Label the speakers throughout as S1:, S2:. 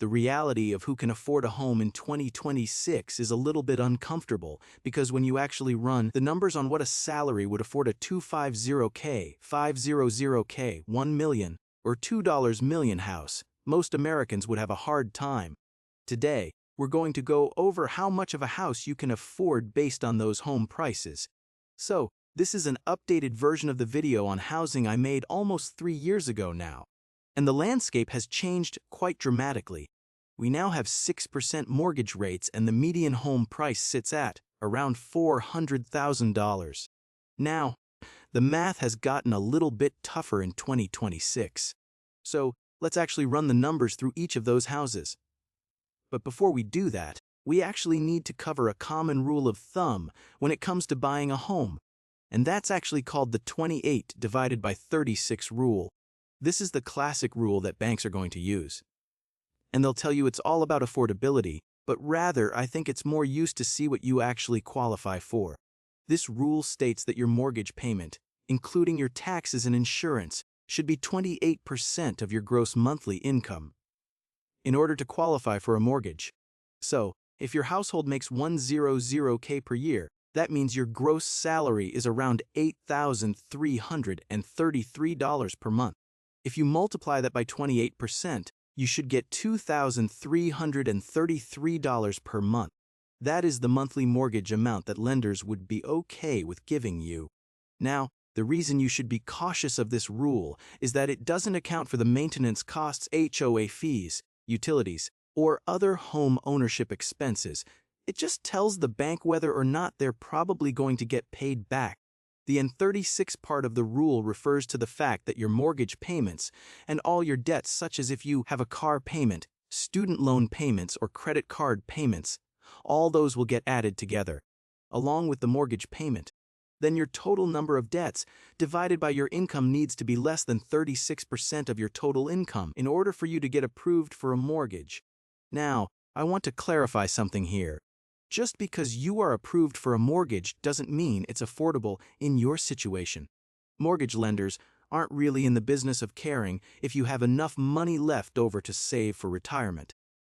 S1: The reality of who can afford a home in 2026 is a little bit uncomfortable because when you actually run the numbers on what a salary would afford a 250K, 500K, 1 million, or $2 million house, most Americans would have a hard time. Today, we're going to go over how much of a house you can afford based on those home prices. So, this is an updated version of the video on housing I made almost 3 years ago now. And the landscape has changed quite dramatically. We now have 6% mortgage rates and the median home price sits at around $400,000. Now, the math has gotten a little bit tougher in 2026. So, let's actually run the numbers through each of those houses. But before we do that, we actually need to cover a common rule of thumb when it comes to buying a home. And that's actually called the 28 divided by 36 rule. This is the classic rule that banks are going to use. And they'll tell you it's all about affordability, but rather I think it's more used to see what you actually qualify for. This rule states that your mortgage payment, including your taxes and insurance, should be 28% of your gross monthly income in order to qualify for a mortgage. So, if your household makes $100K per year, that means your gross salary is around $8,333 per month. If you multiply that by 28%, you should get $2,333 per month. That is the monthly mortgage amount that lenders would be okay with giving you. Now, the reason you should be cautious of this rule is that it doesn't account for the maintenance costs, HOA fees, utilities, or other home ownership expenses. It just tells the bank whether or not they're probably going to get paid back. The N36 part of the rule refers to the fact that your mortgage payments and all your debts, such as if you have a car payment, student loan payments, or credit card payments, all those will get added together, along with the mortgage payment. Then your total number of debts divided by your income needs to be less than 36% of your total income in order for you to get approved for a mortgage. Now, I want to clarify something here. Just because you are approved for a mortgage doesn't mean it's affordable in your situation. Mortgage lenders aren't really in the business of caring if you have enough money left over to save for retirement.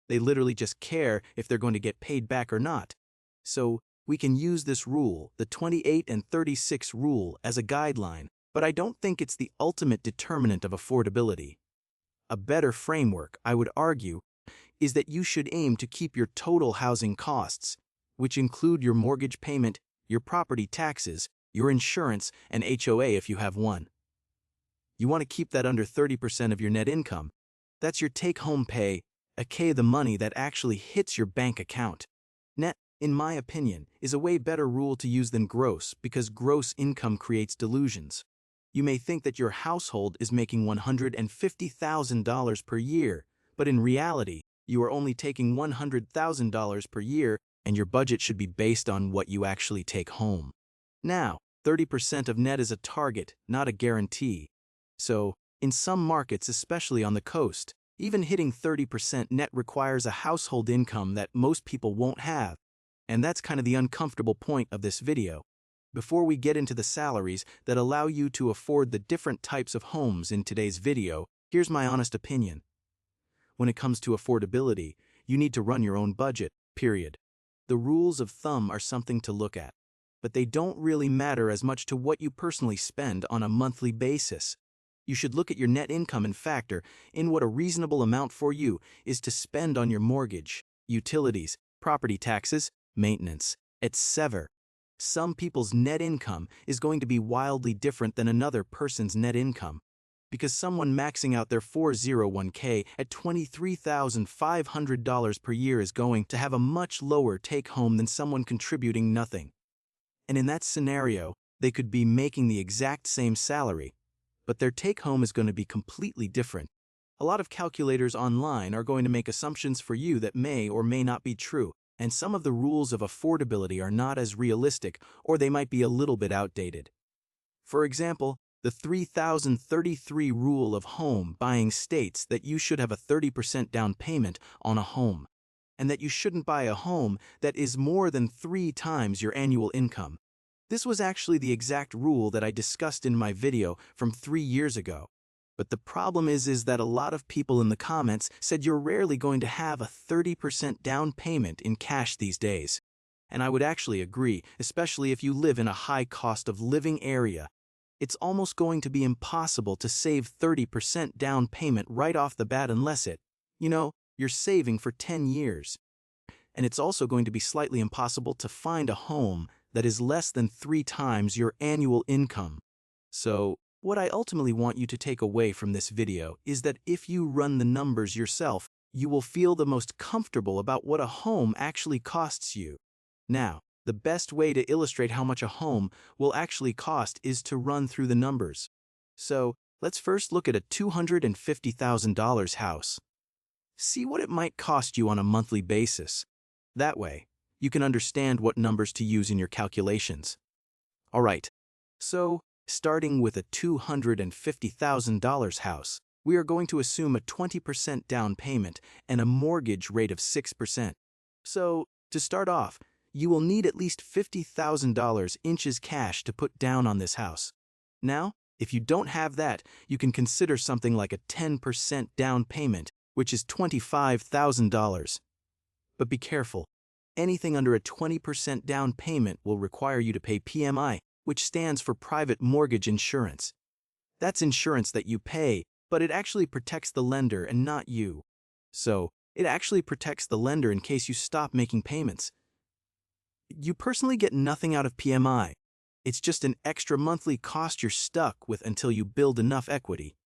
S1: They literally just care if they're going to get paid back or not. So, we can use this rule, the 28 and 36 rule, as a guideline, but I don't think it's the ultimate determinant of affordability. A better framework, I would argue, is that you should aim to keep your total housing costs, which include your mortgage payment, your property taxes, your insurance, and HOA if you have one. You want to keep that under 30% of your net income. That's your take-home pay, aka the money that actually hits your bank account. Net, in my opinion, is a way better rule to use than gross because gross income creates delusions. You may think that your household is making $150,000 per year, but in reality, you are only taking $100,000 per year and your budget should be based on what you actually take home. Now, 30% of net is a target, not a guarantee. So, in some markets, especially on the coast, even hitting 30% net requires a household income that most people won't have. And that's kind of the uncomfortable point of this video. Before we get into the salaries that allow you to afford the different types of homes in today's video, here's my honest opinion. When it comes to affordability, you need to run your own budget, period. The rules of thumb are something to look at, but they don't really matter as much to what you personally spend on a monthly basis. You should look at your net income and factor in what a reasonable amount for you is to spend on your mortgage, utilities, property taxes, maintenance, etc. Some people's net income is going to be wildly different than another person's net income, because someone maxing out their 401k at $23,500 per year is going to have a much lower take-home than someone contributing nothing. And in that scenario, they could be making the exact same salary, but their take-home is going to be completely different. A lot of calculators online are going to make assumptions for you that may or may not be true, and some of the rules of affordability are not as realistic, or they might be a little bit outdated. For example, the 3033 rule of home buying states that you should have a 30% down payment on a home, and that you shouldn't buy a home that is more than 3 times your annual income. This was actually the exact rule that I discussed in my video from 3 years ago. But the problem is that a lot of people in the comments said you're rarely going to have a 30% down payment in cash these days. And I would actually agree, especially if you live in a high cost of living area. It's almost going to be impossible to save 30% down payment right off the bat unless you're saving for 10 years. And it's also going to be slightly impossible to find a home that is less than 3 times your annual income. So, what I ultimately want you to take away from this video is that if you run the numbers yourself, you will feel the most comfortable about what a home actually costs you. Now, the best way to illustrate how much a home will actually cost is to run through the numbers. So, let's first look at a $250,000 house. See what it might cost you on a monthly basis. That way, you can understand what numbers to use in your calculations. Alright, so starting with a $250,000 house, we are going to assume a 20% down payment and a mortgage rate of 6%. So, to start off, you will need at least $50,000 inches cash to put down on this house. Now, if you don't have that, you can consider something like a 10% down payment, which is $25,000. But be careful. Anything under a 20% down payment will require you to pay PMI, which stands for private mortgage insurance. That's insurance that you pay, but it actually protects the lender and not you. So, it actually protects the lender in case you stop making payments. You personally get nothing out of PMI. It's just an extra monthly cost you're stuck with until you build enough equity.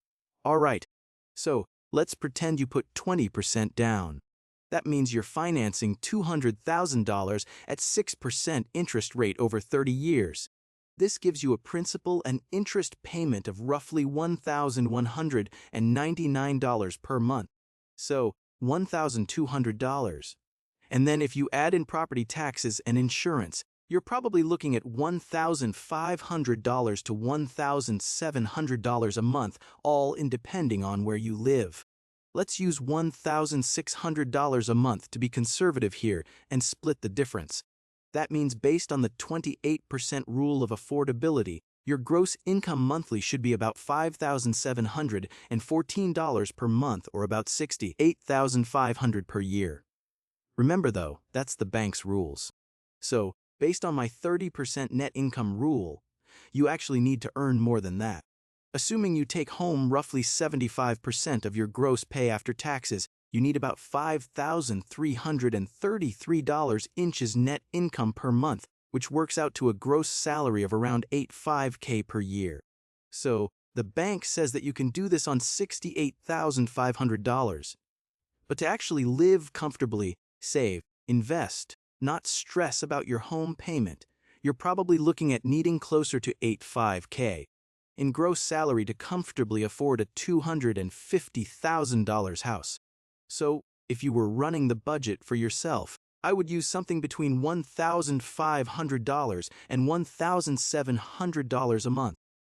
S1: Alright, so let's pretend you put 20% down. That means you're financing $200,000 at 6% interest rate over 30 years. This gives you a principal and interest payment of roughly $1,199 per month. So, $1,200. And then if you add in property taxes and insurance, you're probably looking at $1,500 to $1,700 a month, all in depending on where you live. Let's use $1,600 a month to be conservative here and split the difference. That means based on the 28% rule of affordability, your gross income monthly should be about $5,714 per month or about $68,500 per year. Remember though, that's the bank's rules. So, based on my 30% net income rule, you actually need to earn more than that. Assuming you take home roughly 75% of your gross pay after taxes, you need about $5,333 inches net income per month, which works out to a gross salary of around $85K per year. So, the bank says that you can do this on $68,500. But to actually live comfortably, save, invest, not stress about your home payment, you're probably looking at needing closer to $85K in gross salary to comfortably afford a $250,000 house. So, if you were running the budget for yourself, I would use something between $1,500 and $1,700 a month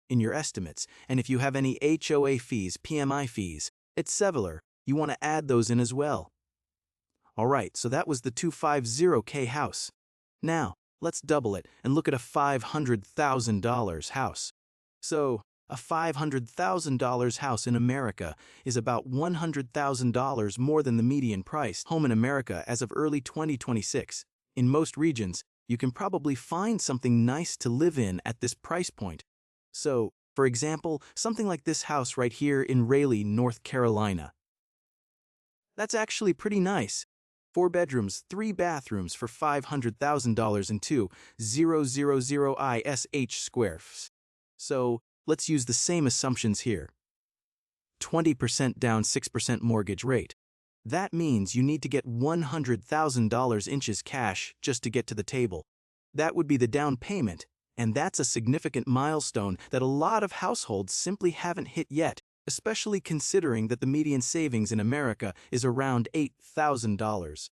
S1: in your estimates, and if you have any HOA fees, PMI fees, etc., you want to add those in as well. Alright, so that was the $250K house. Now, let's double it and look at a $500,000 house. So, a $500,000 house in America is about $100,000 more than the median price home in America as of early 2026. In most regions, you can probably find something nice to live in at this price point. So, for example, something like this house right here in Raleigh, North Carolina. That's actually pretty nice. 4 bedrooms, 3 bathrooms for $500,000 and 2,000 ISH squares. So, let's use the same assumptions here. 20% down, 6% mortgage rate. That means you need to get $100,000 inches cash just to get to the table. That would be the down payment, and that's a significant milestone that a lot of households simply haven't hit yet, especially considering that the median savings in America is around $8,000.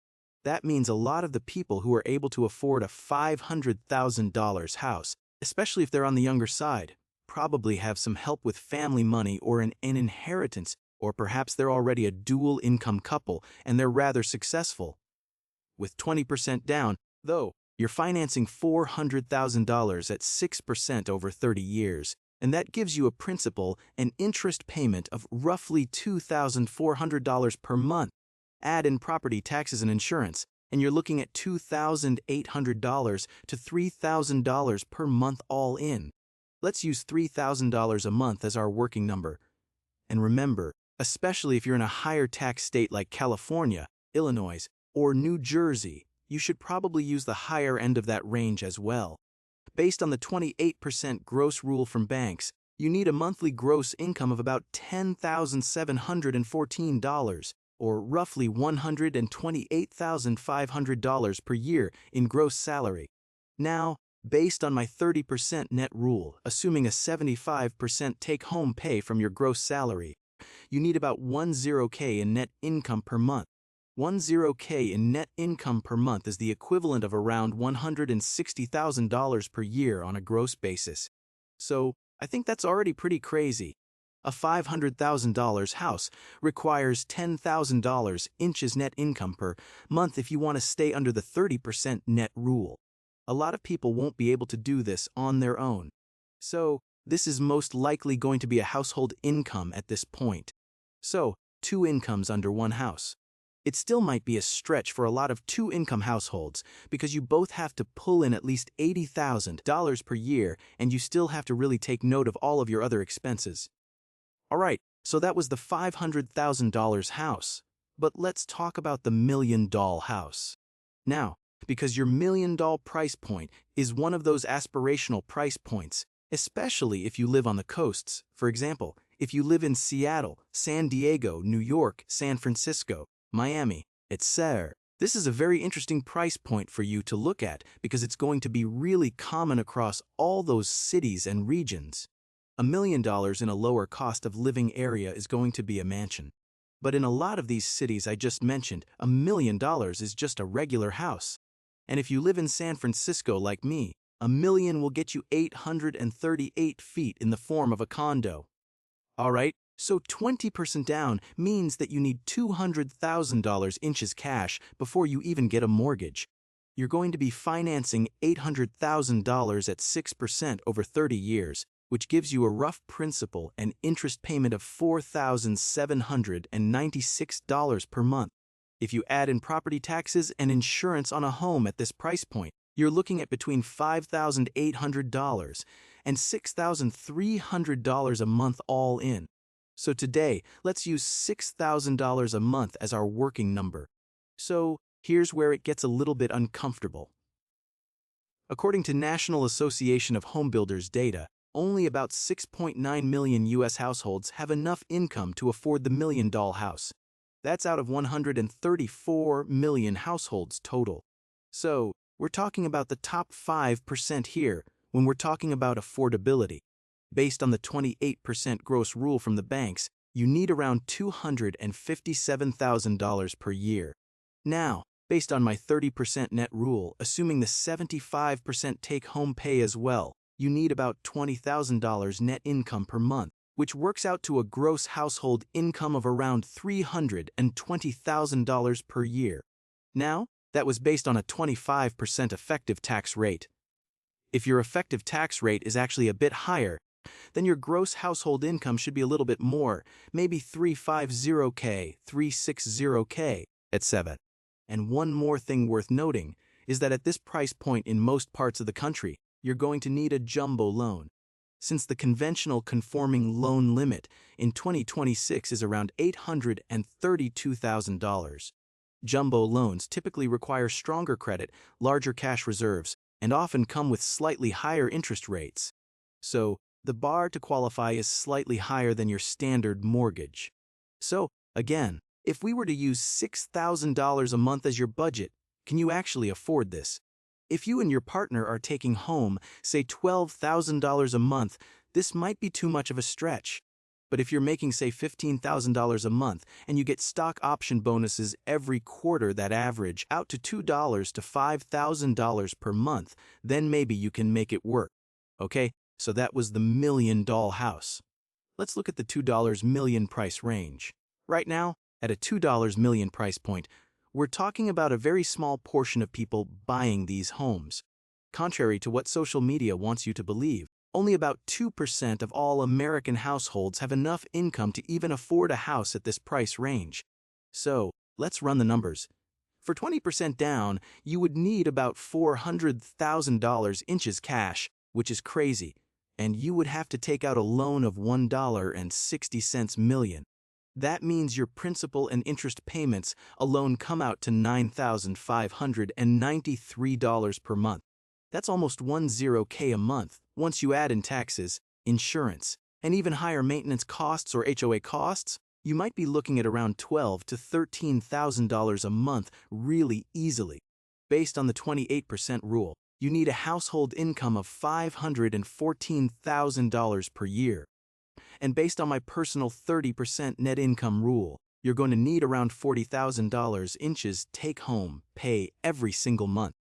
S1: That means a lot of the people who are able to afford a $500,000 house, especially if they're on the younger side, probably have some help with family money or an inheritance, or perhaps they're already a dual-income couple and they're rather successful. With 20% down, though, you're financing $400,000 at 6% over 30 years. and that gives you a principal and interest payment of roughly $2,400 per month. Add in property taxes and insurance, and you're looking at $2,800 to $3,000 per month all in. Let's use $3,000 a month as our working number. And remember, especially if you're in a higher tax state like California, Illinois, or New Jersey, you should probably use the higher end of that range as well. Based on the 28% gross rule from banks, you need a monthly gross income of about $10,714, or roughly $128,500 per year in gross salary. Now, based on my 30% net rule, assuming a 75% take-home pay from your gross salary, you need about $10K in net income per month. $10K in net income per month is the equivalent of around $160,000 per year on a gross basis. So, I think that's already pretty crazy. A $500,000 house requires $10,000 inches net income per month if you want to stay under the 30% net rule. A lot of people won't be able to do this on their own. So, this is most likely going to be a household income at this point. So, 2 incomes under one house. It still might be a stretch for a lot of 2-income households because you both have to pull in at least $80,000 per year and you still have to really take note of all of your other expenses. Alright, so that was the $500,000 house. But let's talk about the $1 million house. Now, because your $1 million price point is one of those aspirational price points, especially if you live on the coasts. For example, if you live in Seattle, San Diego, New York, San Francisco, Miami, etc. This is a very interesting price point for you to look at because it's going to be really common across all those cities and regions. $1 million in a lower cost of living area is going to be a mansion. But in a lot of these cities I just mentioned, $1 million is just a regular house. And if you live in San Francisco like me, $1 million will get you 838 feet in the form of a condo. Alright, so 20% down means that you need $200,000 inches cash before you even get a mortgage. You're going to be financing $800,000 at 6% over 30 years, which gives you a rough principal and interest payment of $4,796 per month. If you add in property taxes and insurance on a home at this price point, you're looking at between $5,800 and $6,300 a month all in. So today, let's use $6,000 a month as our working number. So here's where it gets a little bit uncomfortable. According to National Association of Home Builders data, only about 6.9 million U.S. households have enough income to afford the $1 million house. That's out of 134 million households total. So, we're talking about the top 5% here when we're talking about affordability. Based on the 28% gross rule from the banks, you need around $257,000 per year. Now, based on my 30% net rule, assuming the 75% take-home pay as well, you need about $20,000 net income per month, which works out to a gross household income of around $320,000 per year. Now, that was based on a 25% effective tax rate. If your effective tax rate is actually a bit higher, then your gross household income should be a little bit more, maybe $350K, $360K, etc. And one more thing worth noting is that at this price point in most parts of the country, you're going to need a jumbo loan. Since the conventional conforming loan limit in 2026 is around $832,000. Jumbo loans typically require stronger credit, larger cash reserves, and often come with slightly higher interest rates. So, the bar to qualify is slightly higher than your standard mortgage. So, again, if we were to use $6,000 a month as your budget, can you actually afford this? If you and your partner are taking home, say $12,000 a month, this might be too much of a stretch. But if you're making, say, $15,000 a month and you get stock option bonuses every quarter that average out to $2,000 to $5,000 per month, then maybe you can make it work. Okay, so that was the $1 million house. Let's look at the $2 million price range. Right now, at a $2 million price point, we're talking about a very small portion of people buying these homes. Contrary to what social media wants you to believe, Only about 2% of all American households have enough income to even afford a house at this price range. So, let's run the numbers. For 20% down, you would need about $400,000 inches cash, which is crazy, and you would have to take out a loan of $1.60 million. That means your principal and interest payments alone come out to $9,593 per month. That's almost $10K a month, once you add in taxes, insurance, and even higher maintenance costs or HOA costs. You might be looking at around $12,000 to $13,000 a month really easily. Based on the 28% rule, you need a household income of $514,000 per year. And based on my personal 30% net income rule, you're going to need around $40,000 inches take-home pay every single month.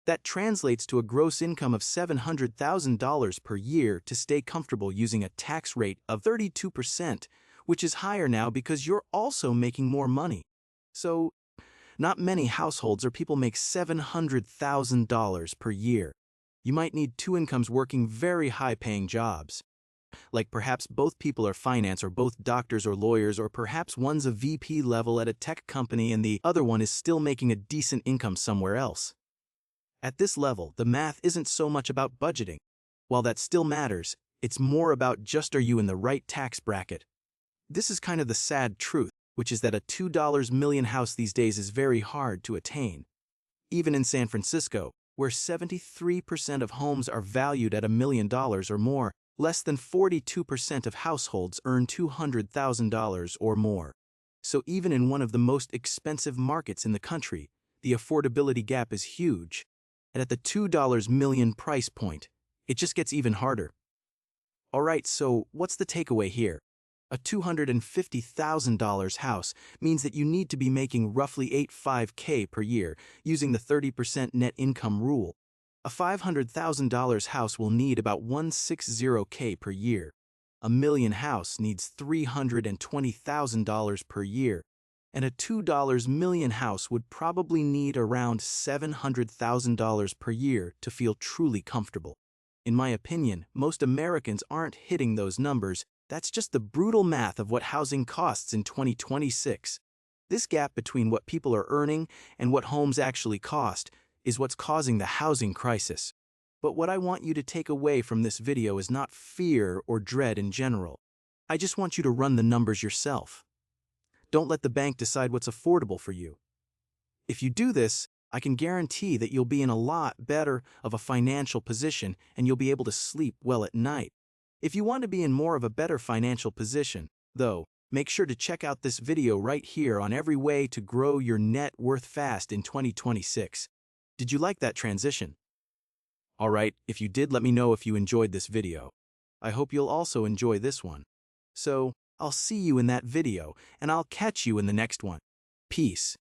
S1: That translates to a gross income of $700,000 per year to stay comfortable using a tax rate of 32%, which is higher now because you're also making more money. So, not many households or people make $700,000 per year. You might need two incomes working very high-paying jobs. Like perhaps both people are finance or both doctors or lawyers, or perhaps one's a VP level at a tech company and the other one is still making a decent income somewhere else. At this level, the math isn't so much about budgeting. While that still matters, it's more about just are you in the right tax bracket. This is kind of the sad truth, which is that a $2 million house these days is very hard to attain. Even in San Francisco, where 73% of homes are valued at $1 million or more, less than 42% of households earn $200,000 or more. So even in one of the most expensive markets in the country, the affordability gap is huge. And at the $2 million price point, it just gets even harder. Alright, so what's the takeaway here? A $250,000 house means that you need to be making roughly $85K per year using the 30% net income rule. A $500,000 house will need about $160K per year. A million house needs $320,000 per year. And a $2 million house would probably need around $700,000 per year to feel truly comfortable. In my opinion, most Americans aren't hitting those numbers. That's just the brutal math of what housing costs in 2026. This gap between what people are earning and what homes actually cost is what's causing the housing crisis. But what I want you to take away from this video is not fear or dread in general. I just want you to run the numbers yourself. Don't let the bank decide what's affordable for you. If you do this, I can guarantee that you'll be in a lot better of a financial position and you'll be able to sleep well at night. If you want to be in more of a better financial position, though, make sure to check out this video right here on every way to grow your net worth fast in 2026. Did you like that transition? Alright, if you did, let me know if you enjoyed this video. I hope you'll also enjoy this one. So, I'll see you in that video, and I'll catch you in the next one. Peace.